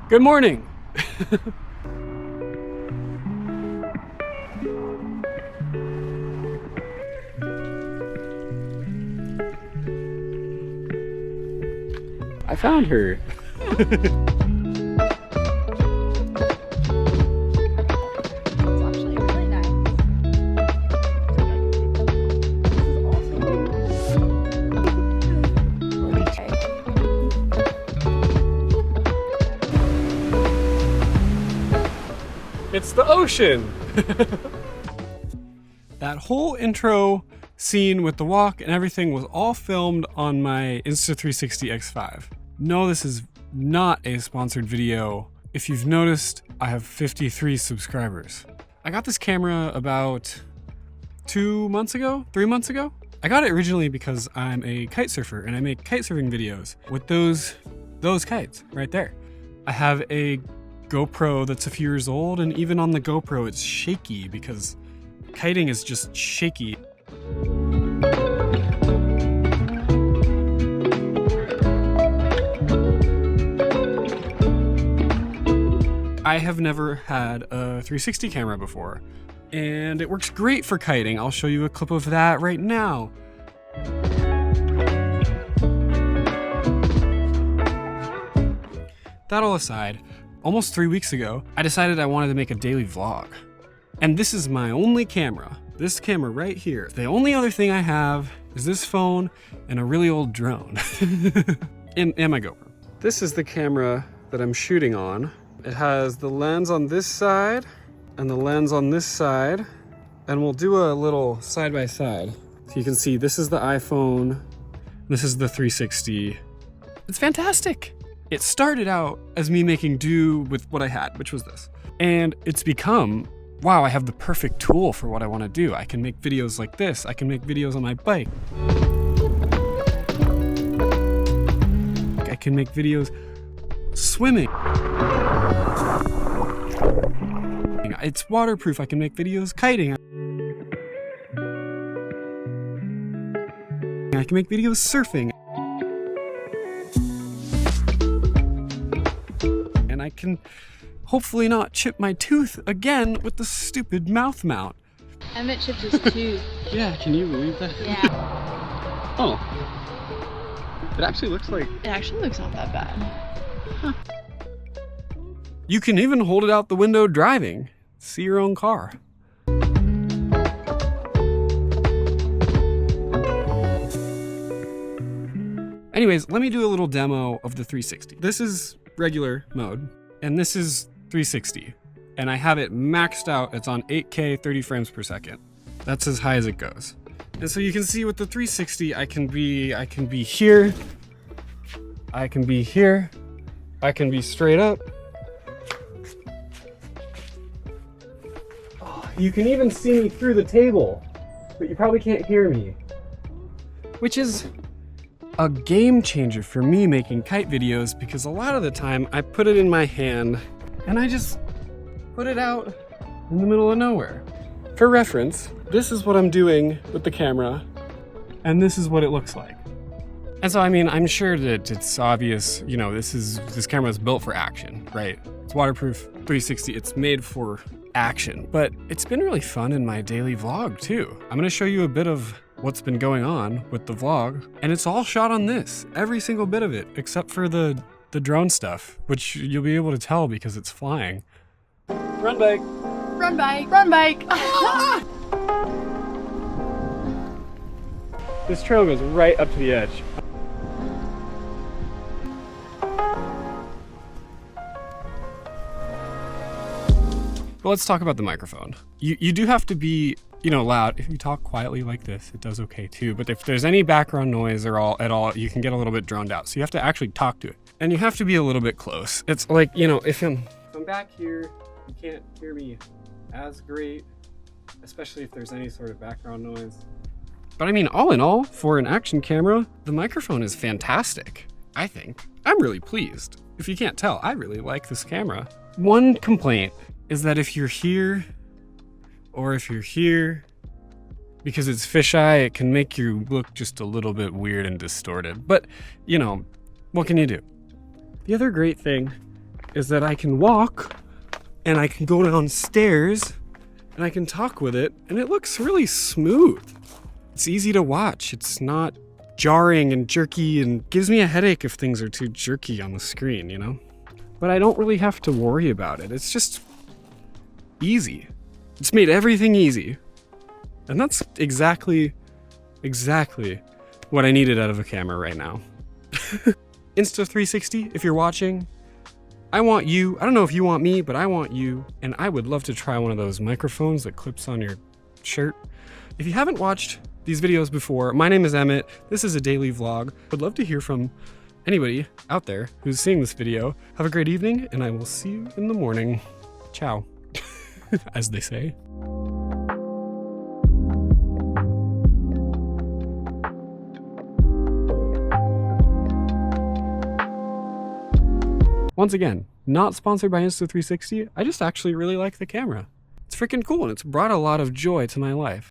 Good morning. I found her. It's the ocean. That whole intro scene with the walk and everything was all filmed on my Insta360 X5. No, this is not a sponsored video. If you've noticed, I have 53 subscribers. I got this camera about 2 months ago, 3 months ago. I got it originally because I'm a kite surfer and I make kite surfing videos with those kites right there. I have a GoPro that's a few years old, and even on the GoPro it's shaky because kiting is just shaky. I have never had a 360 camera before, and it works great for kiting. I'll show you a clip of that right now. That all aside, almost 3 weeks ago, I decided I wanted to make a daily vlog. And this is my only camera. This camera right here. The only other thing I have is this phone and a really old drone. and my GoPro. This is the camera that I'm shooting on. It has the lens on this side and the lens on this side. And we'll do a little side by side. So you can see this is the iPhone. This is the 360. It's fantastic. It started out as me making do with what I had, which was this. And it's become, wow, I have the perfect tool for what I want to do. I can make videos like this. I can make videos on my bike. I can make videos swimming. It's waterproof. I can make videos kiting. I can make videos surfing. And I can hopefully not chip my tooth again with the stupid mouth mount. Emmett chipped his tooth. Yeah, can you believe that? Yeah. Oh. It actually looks like... It actually looks not that bad. Huh. You can even hold it out the window driving. See your own car. Anyways, let me do a little demo of the 360. This is regular mode, and this is 360. And I have it maxed out. It's on 8K, 30 frames per second. That's as high as it goes. And so you can see with the 360, I can be here, I can be here, I can be straight up. You can even see me through the table, but you probably can't hear me. Which is a game changer for me making kite videos, because a lot of the time I put it in my hand and I just put it out in the middle of nowhere. For reference, this is what I'm doing with the camera, and this is what it looks like. And so, I mean, I'm sure that it's obvious, you know, this camera is built for action, right? It's waterproof, 360, it's made for action, but it's been really fun in my daily vlog too. I'm gonna show you a bit of what's been going on with the vlog, and it's all shot on this, every single bit of it, except for the drone stuff, which you'll be able to tell because it's flying. Run bike. Run bike. Run bike. This trail goes right up to the edge. But let's talk about the microphone. You do have to be, you know, loud. If you talk quietly like this, it does okay too. But if there's any background noise at all, you can get a little bit drowned out. So you have to actually talk to it. And you have to be a little bit close. It's like, you know, if I'm back here, you can't hear me as great, especially if there's any sort of background noise. But I mean, all in all, for an action camera, the microphone is fantastic, I think. I'm really pleased. If you can't tell, I really like this camera. One complaint is that if you're here, or if you're here, because it's fisheye, it can make you look just a little bit weird and distorted. But, you know, what can you do? The other great thing is that I can walk and I can go downstairs and I can talk with it, and it looks really smooth. It's easy to watch. It's not jarring and jerky and gives me a headache if things are too jerky on the screen, you know? But I don't really have to worry about it. It's just easy. It's made everything easy. And that's exactly what I needed out of a camera right now. Insta360, if you're watching, I want you. I don't know if you want me, but I want you. And I would love to try one of those microphones that clips on your shirt. If you haven't watched these videos before, my name is Emmett. This is a daily vlog. I'd love to hear from anybody out there who's seeing this video. Have a great evening, and I will see you in the morning. Ciao, as they say. Once again, not sponsored by Insta360. I just actually really like the camera. It's freaking cool, and it's brought a lot of joy to my life.